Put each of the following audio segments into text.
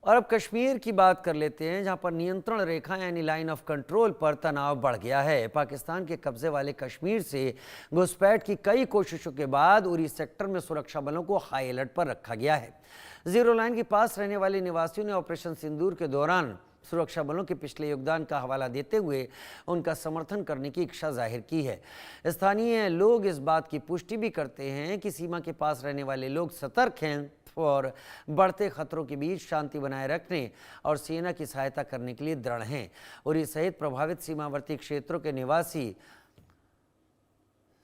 और अब कश्मीर की बात कर लेते हैं, जहां पर नियंत्रण रेखा यानी लाइन ऑफ कंट्रोल पर तनाव बढ़ गया है। पाकिस्तान के कब्जे वाले कश्मीर से घुसपैठ की कई कोशिशों के बाद उरी सेक्टर में सुरक्षा बलों को हाई अलर्ट पर रखा गया है। जीरो लाइन के पास रहने वाले निवासियों ने ऑपरेशन सिंदूर के दौरान सुरक्षा बलों के पिछले योगदान का हवाला देते हुए उनका समर्थन करने की इच्छा जाहिर की है। स्थानीय लोग इस बात की पुष्टि भी करते हैं कि सीमा के पास रहने वाले लोग सतर्क हैं और बढ़ते खतरों के बीच शांति बनाए रखने और सेना की सहायता करने के लिए दृढ़ हैं। उरी सहित प्रभावित सीमावर्ती क्षेत्रों के निवासी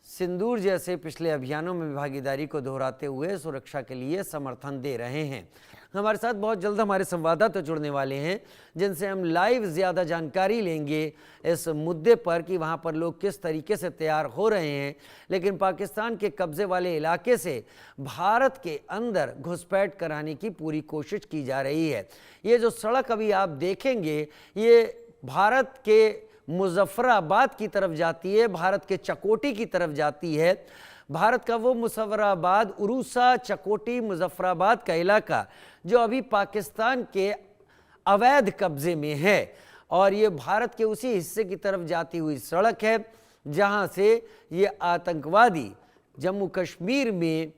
सिंदूर जैसे पिछले अभियानों में भागीदारी को दोहराते हुए सुरक्षा के लिए समर्थन दे रहे हैं। हमारे साथ बहुत जल्द हमारे संवाददाता जुड़ने वाले हैं, जिनसे हम लाइव ज़्यादा जानकारी लेंगे इस मुद्दे पर कि वहाँ पर लोग किस तरीके से तैयार हो रहे हैं। लेकिन पाकिस्तान के कब्जे वाले इलाके से भारत के अंदर घुसपैठ कराने की पूरी कोशिश की जा रही है। ये जो सड़क अभी आप देखेंगे, ये भारत के मुजफ्फराबाद की तरफ जाती है, भारत के चकोटी की तरफ जाती है। भारत का वो मुजफ्फराबाद, उरूसा, चकोटी, मुजफ्फराबाद का इलाका जो अभी पाकिस्तान के अवैध कब्जे में है, और ये भारत के उसी हिस्से की तरफ जाती हुई सड़क है जहां से ये आतंकवादी जम्मू कश्मीर में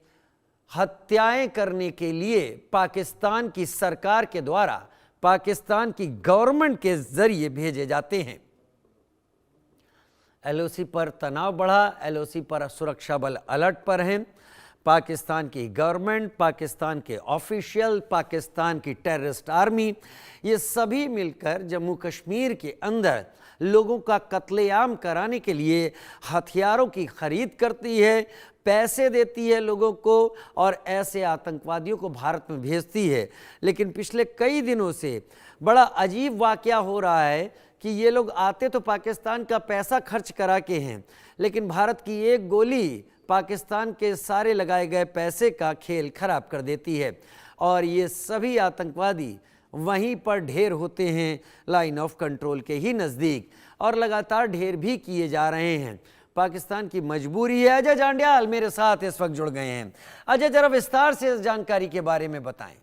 हत्याएं करने के लिए पाकिस्तान की सरकार के द्वारा, पाकिस्तान की गवर्नमेंट के जरिए भेजे जाते हैं। एलओसी पर तनाव बढ़ा, एलओसी पर सुरक्षा बल अलर्ट पर हैं। पाकिस्तान की गवर्नमेंट, पाकिस्तान के ऑफिशियल, पाकिस्तान की टेररिस्ट आर्मी, ये सभी मिलकर जम्मू कश्मीर के अंदर लोगों का कत्लेआम कराने के लिए हथियारों की खरीद करती है, पैसे देती है लोगों को और ऐसे आतंकवादियों को भारत में भेजती है। लेकिन पिछले कई दिनों से बड़ा अजीब वाकया हो रहा है कि ये लोग आते तो पाकिस्तान का पैसा खर्च करा के हैं, लेकिन भारत की एक गोली पाकिस्तान के सारे लगाए गए पैसे का खेल खराब कर देती है, और ये सभी आतंकवादी वहीं पर ढेर होते हैं लाइन ऑफ कंट्रोल के ही नज़दीक, और लगातार ढेर भी किए जा रहे हैं। पाकिस्तान की मजबूरी है। अजय जांड्याल मेरे साथ इस वक्त जुड़ गए हैं। अजय, जरा विस्तार से इस जानकारी के बारे में बताएं।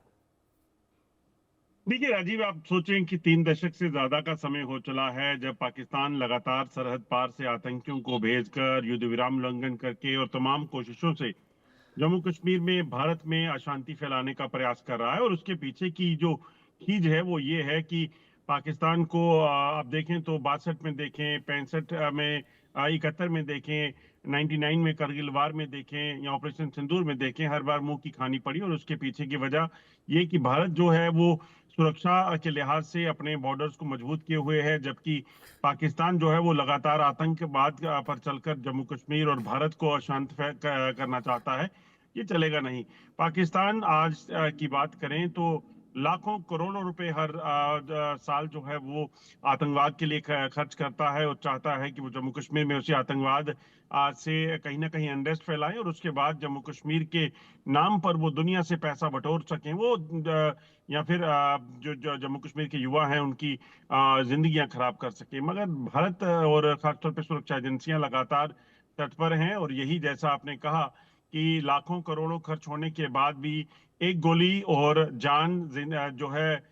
देखिए राजीव, आप सोचें कि 3 दशक से ज्यादा का समय हो चला है जब पाकिस्तान लगातार सरहद पार से आतंकियों को भेजकर, युद्ध विराम उल्लंघन करके और तमाम कोशिशों से जम्मू कश्मीर में भारत में अशांति फैलाने का प्रयास कर रहा है। और उसके पीछे की जो खींच है वो ये है कि पाकिस्तान को आप देखें तो 62 में देखें, 65 में, 71 में देखें, 99 में करगिल वार में देखें या ऑपरेशन सिंदूर में देखें, हर बार मुंह की खानी पड़ी। और उसके पीछे की वजह ये कि भारत जो है वो सुरक्षा के लिहाज से अपने बॉर्डर्स को मजबूत किए हुए है, जबकि पाकिस्तान जो है वो लगातार आतंकवाद पर चलकर जम्मू कश्मीर और भारत को अशांत करना चाहता है। ये चलेगा नहीं। पाकिस्तान आज की बात करें तो लाखों करोड़ों रुपए हर साल जो है वो आतंकवाद के लिए खर्च करता है और चाहता है कि वो जम्मू कश्मीर में उसी आतंकवाद से कहीं ना कहीं अनरेस्ट फैलाएं और उसके बाद जम्मू कश्मीर के नाम पर वो दुनिया से पैसा बटोर सकें, वो या फिर जो जम्मू कश्मीर के युवा हैं उनकी जिंदगियां खराब कर सके। मगर भारत और खासतौर पर सुरक्षा एजेंसियां लगातार तत्पर हैं, और यही जैसा आपने कहा कि लाखों करोड़ों खर्च होने के बाद भी एक गोली और जान जो है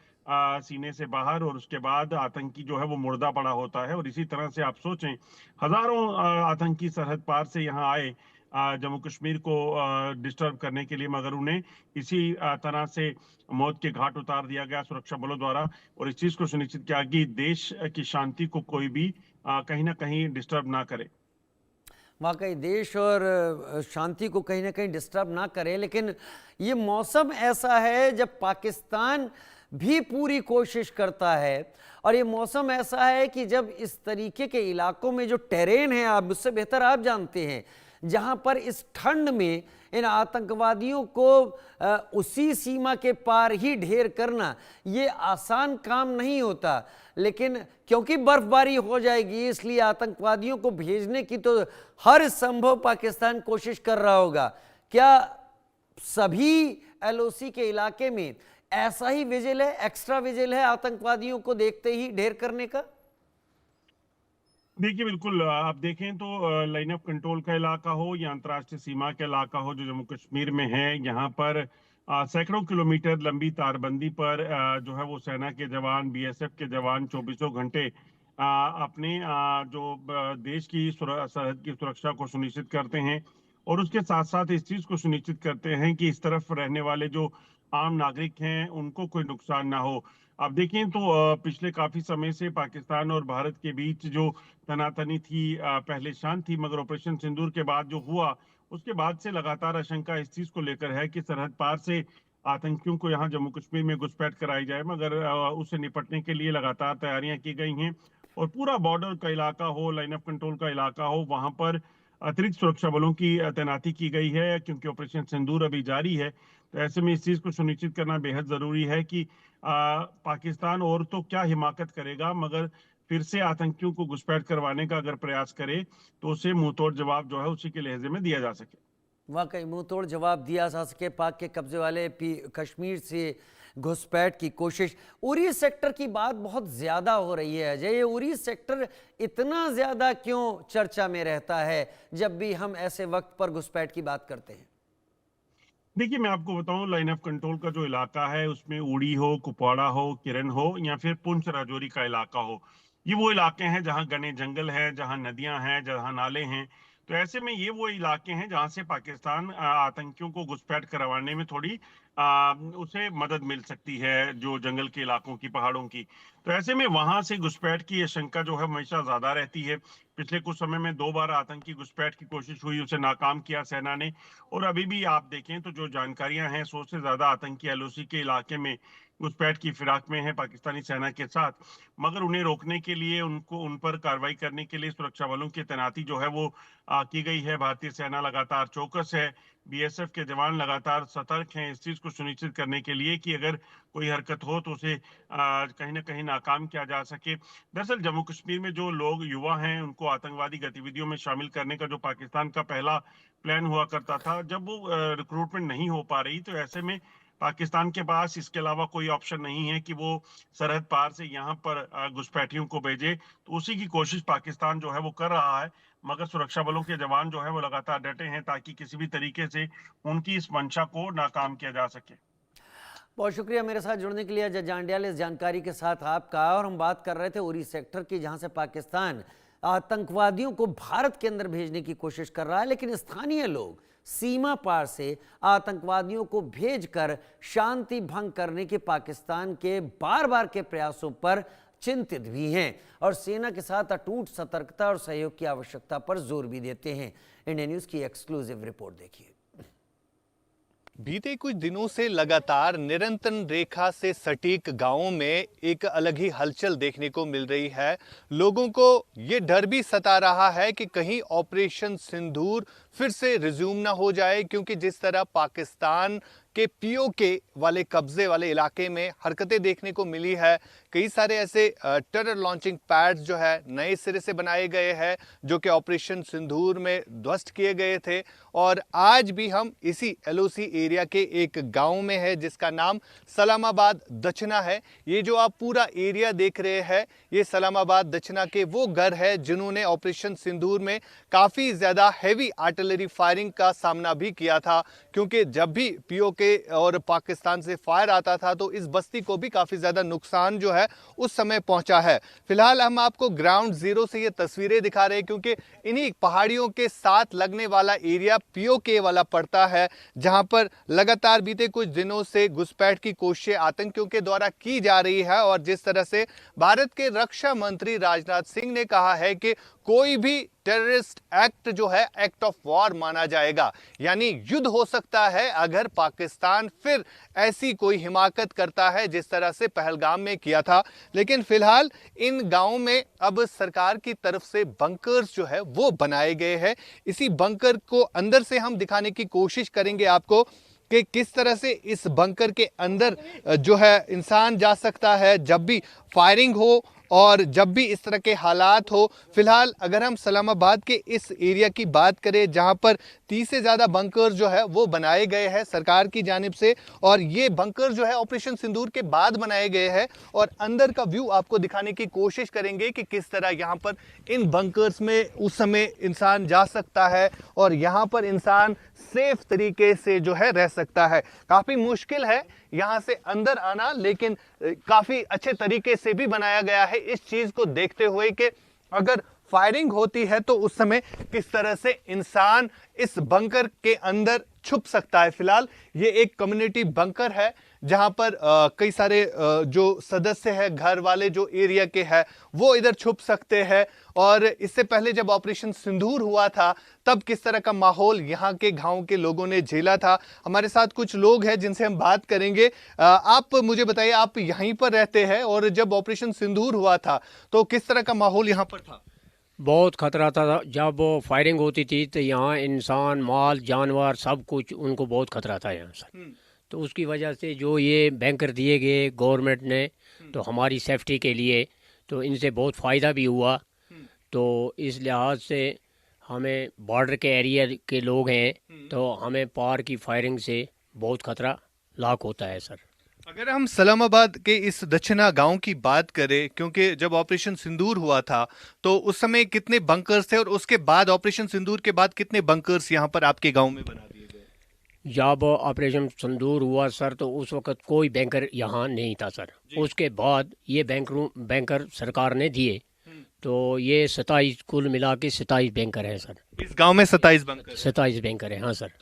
सीने से बाहर, और उसके बाद आतंकी जो है वो मुर्दा पड़ा होता है। और इसी तरह से आप सोचें, हजारों आतंकी सरहद पार से यहाँ आए जम्मू कश्मीर को डिस्टर्ब करने के लिए, मगर उन्हें इसी तरह से मौत के घाट उतार दिया गया सुरक्षा बलों द्वारा। और इस चीज को सुनिश्चित किया कि देश की शांति को कोई भी कहीं ना कहीं डिस्टर्ब ना करे। वाकई देश और शांति को कहीं ना कहीं डिस्टर्ब ना करें, लेकिन ये मौसम ऐसा है जब पाकिस्तान भी पूरी कोशिश करता है, और ये मौसम ऐसा है कि जब इस तरीके के इलाकों में जो टेरेन है, आप मुझसे बेहतर आप जानते हैं, जहां पर इस ठंड में इन आतंकवादियों को उसी सीमा के पार ही ढेर करना ये आसान काम नहीं होता। लेकिन क्योंकि बर्फबारी हो जाएगी, इसलिए आतंकवादियों को भेजने की तो हर संभव पाकिस्तान कोशिश कर रहा होगा। क्या सभी एलओसी के इलाके में ऐसा ही विजिल है, एक्स्ट्रा विजिल है आतंकवादियों को देखते ही ढेर करने का? देखिए बिल्कुल, आप देखें तो लाइन ऑफ कंट्रोल का इलाका हो या अंतर्राष्ट्रीय सीमा का इलाका हो जो जम्मू कश्मीर में है, यहाँ पर सैकड़ों किलोमीटर लंबी तारबंदी पर जो है वो सेना के जवान, बीएसएफ के जवान चौबीसों घंटे अपने देश की सरहद की सुरक्षा को सुनिश्चित करते हैं और उसके साथ साथ इस चीज को सुनिश्चित करते हैं कि इस तरफ रहने वाले जो आम नागरिक हैं उनको कोई नुकसान ना हो। अब देखें तो पिछले काफी समय से पाकिस्तान और भारत के बीच जो तनातनी थी पहले शांत थी, मगर ऑपरेशन सिंदूर के बाद जो हुआ उसके बाद से लगातार आशंका इस चीज को लेकर है कि सरहद पार से आतंकियों को यहाँ जम्मू कश्मीर में घुसपैठ कराई जाए, मगर उससे निपटने के लिए लगातार तैयारियां की गई हैं और पूरा बॉर्डर का इलाका हो, लाइन ऑफ कंट्रोल का इलाका हो, वहां पर अतिरिक्त सुरक्षा बलों की तैनाती की गई है क्योंकि ऑपरेशन सिंदूर अभी जारी है। तो ऐसे में इस चीज को सुनिश्चित करना बेहद जरूरी है कि पाकिस्तान और तो क्या हिमाकत करेगा, मगर फिर से आतंकियों को घुसपैठ करवाने का अगर प्रयास करे तो उसे मुंहतोड़ जवाब जो है उसी के लहजे में दिया जा सके। वाकई मुंह तोड़ जवाब दिया जा सके। पाक के कब्जे वाले कश्मीर से घुसपैठ की कोशिश। उरी सेक्टर की बात बहुत ज़्यादा हो रही है अजय, ये उरी सेक्टर इतना ज़्यादा क्यों चर्चा में रहता है जब भी हम ऐसे वक्त पर घुसपैठ की बात करते हैं? देखिए, मैं आपको बताऊं, लाइन ऑफ कंट्रोल का जो इलाका है उसमें उड़ी हो, कुपवाड़ा हो, किरण हो या फिर पुंछ राजौरी का इलाका हो, ये वो इलाके हैं जहां घने जंगल है, जहां नदियां हैं, जहां नाले हैं। तो ऐसे में ये वो इलाके हैं जहां से पाकिस्तान आतंकियों को घुसपैठ करवाने में थोड़ी उसे मदद मिल सकती है, जो जंगल के इलाकों की, पहाड़ों की। तो ऐसे में वहां से घुसपैठ की आशंका जो है हमेशा ज्यादा रहती है। पिछले कुछ समय में 2 बार आतंकी घुसपैठ की कोशिश हुई, उसे नाकाम किया सेना ने। और अभी भी आप देखें तो जो जानकारियां हैं, 100 से ज्यादा आतंकी एलओसी के इलाके में घुसपैठ की फिराक में है पाकिस्तानी सेना के साथ, मगर उन्हें रोकने के लिए, उन पर कार्रवाई करने के लिए सुरक्षा बलों की तैनाती जो है वो की गई है। भारतीय सेना लगातार चौकस है, बीएसएफ के जवान लगातार सतर्क हैं इस चीज को सुनिश्चित करने के लिए कि अगर कोई हरकत हो तो उसे कहीं ना कहीं नाकाम किया जा सके। दरअसल जम्मू कश्मीर में जो लोग युवा हैं उनको आतंकवादी गतिविधियों में शामिल करने का जो पाकिस्तान का पहला प्लान हुआ करता था, जब वो रिक्रूटमेंट नहीं हो पा रही, तो ऐसे में पाकिस्तान के पास इसके अलावा कोई ऑप्शन नहीं है कि वो सरहद पार से यहाँ पर घुसपैठियों को भेजे। तो उसी की कोशिश पाकिस्तान जो है वो कर रहा है, मगर सुरक्षा बलों के जवान जो है वो लगातार डटे हैं ताकि किसी भी तरीके से उनकी इस मंशा को नाकाम किया जा सके। बहुत शुक्रिया मेरे साथ जुड़ने के लिए अजय जांडियाल, इस जानकारी के साथ आपका। और हम बात कर रहे थे उरी सेक्टर की, जहां से पाकिस्तान आतंकवादियों को भारत के अंदर भेजने की कोशिश कर रहा है, लेकिन स्थानीय लोग सीमा पार से आतंकवादियों को भेजकर शांति भंग करने के पाकिस्तान के बार बार के प्रयासों पर चिंतित भी हैं और सेना के साथ अटूट सतर्कता और सहयोग की आवश्यकता पर जोर भी देते हैं। इंडिया न्यूज की एक्सक्लूसिव रिपोर्ट देखिए। बीते कुछ दिनों से लगातार निरंतर रेखा से सटीक गांवों में एक अलग ही हलचल देखने को मिल रही है। लोगों को ये डर भी सता रहा है कि कहीं ऑपरेशन सिंदूर फिर से रिज्यूम ना हो जाए, क्योंकि जिस तरह पाकिस्तान के पीओके वाले कब्जे वाले इलाके में हरकतें देखने को मिली है, कई सारे ऐसे टेरर लॉन्चिंग पैड्स जो है नए सिरे से बनाए गए हैं जो कि ऑपरेशन सिंदूर में ध्वस्त किए गए थे। और आज भी हम इसी एलओसी एरिया के एक गांव में है जिसका नाम सलामाबाद दक्षिणा है। ये जो आप पूरा एरिया देख रहे हैं, ये सलामाबाद दक्षिणा के वो घर है जिन्होंने ऑपरेशन सिंदूर में काफ़ी ज़्यादा हैवी आर्टिलरी फायरिंग का सामना भी किया था, क्योंकि जब भी पीओके और पाकिस्तान से फायर आता था तो इस बस्ती को भी काफ़ी ज़्यादा नुकसान जो है उस समय पहुंचा है। फिलहाल हम आपको ग्राउंड जीरो से ये तस्वीरें दिखा रहे हैं, क्योंकि इन्हीं पहाड़ियों के साथ लगने वाला एरिया पीओके वाला पड़ता है, जहां पर लगातार बीते कुछ दिनों से घुसपैठ की कोशिशें आतंकियों के द्वारा की जा रही है। और जिस तरह से भारत के रक्षा मंत्री राजनाथ सिंह ने कहा है कि कोई भी टेररिस्ट एक्ट जो है एक्ट ऑफ वॉर माना जाएगा, यानी युद्ध हो सकता है अगर पाकिस्तान फिर ऐसी कोई हिमाकत करता है जिस तरह से पहलगाम में किया था। लेकिन फिलहाल इन गांवों में अब सरकार की तरफ से बंकर्स जो है वो बनाए गए हैं। इसी बंकर को अंदर से हम दिखाने की कोशिश करेंगे आपको कि किस तरह से इस बंकर के अंदर जो है इंसान जा सकता है जब भी फायरिंग हो और जब भी इस तरह के हालात हो। फिलहाल अगर हम सलामाबाद के इस एरिया की बात करें जहां पर 30 से ज़्यादा बंकर जो है वो बनाए गए हैं सरकार की जानिब से, और ये बंकर जो है ऑपरेशन सिंदूर के बाद बनाए गए हैं। और अंदर का व्यू आपको दिखाने की कोशिश करेंगे कि किस तरह यहाँ पर इन बंकर्स में उस समय इंसान जा सकता है और यहाँ पर इंसान सेफ तरीके से जो है रह सकता है। काफ़ी मुश्किल है यहाँ से अंदर आना, लेकिन काफ़ी अच्छे तरीके से भी बनाया गया है इस चीज़ को देखते हुए कि अगर फायरिंग होती है तो उस समय किस तरह से इंसान इस बंकर के अंदर छुप सकता है। फिलहाल ये एक कम्युनिटी बंकर है जहां पर कई सारे जो सदस्य हैं, घर वाले जो एरिया के हैं, वो इधर छुप सकते हैं। और इससे पहले जब ऑपरेशन सिंदूर हुआ था तब किस तरह का माहौल यहाँ के गांव के लोगों ने झेला था। हमारे साथ कुछ लोग हैं जिनसे हम बात करेंगे। आप मुझे बताइए, आप यहीं पर रहते हैं और जब ऑपरेशन सिंदूर हुआ था तो किस तरह का माहौल यहाँ पर था? बहुत खतरा था। जब फायरिंग होती थी तो यहाँ इंसान, माल, जानवर, सब कुछ, उनको बहुत खतरा था यहाँ से। तो उसकी वजह से जो ये बैंकर दिए गए गवर्नमेंट ने, तो हमारी सेफ्टी के लिए, तो इनसे बहुत फ़ायदा भी हुआ। तो इस लिहाज से हमें, बॉर्डर के एरिया के लोग हैं, तो हमें पार की फायरिंग से बहुत खतरा लाक होता है सर। अगर हम सलामाबाद के इस दक्षिणा गांव की बात करें, क्योंकि जब ऑपरेशन सिंदूर हुआ था तो उस समय कितने बंकर्स थे और उसके बाद ऑपरेशन सिंदूर के बाद कितने बंकर्स यहाँ पर आपके गांव में बना दिए गए? जब ऑपरेशन सिंदूर हुआ सर तो उस वक्त कोई बैंकर यहाँ नहीं था सर। उसके बाद ये बैंकर सरकार ने दिए, तो ये 27 कुल मिला के 27 बैंकर हैं सर। इस गांव में 27 बंकर। 27 बैंकर हैं, हाँ सर।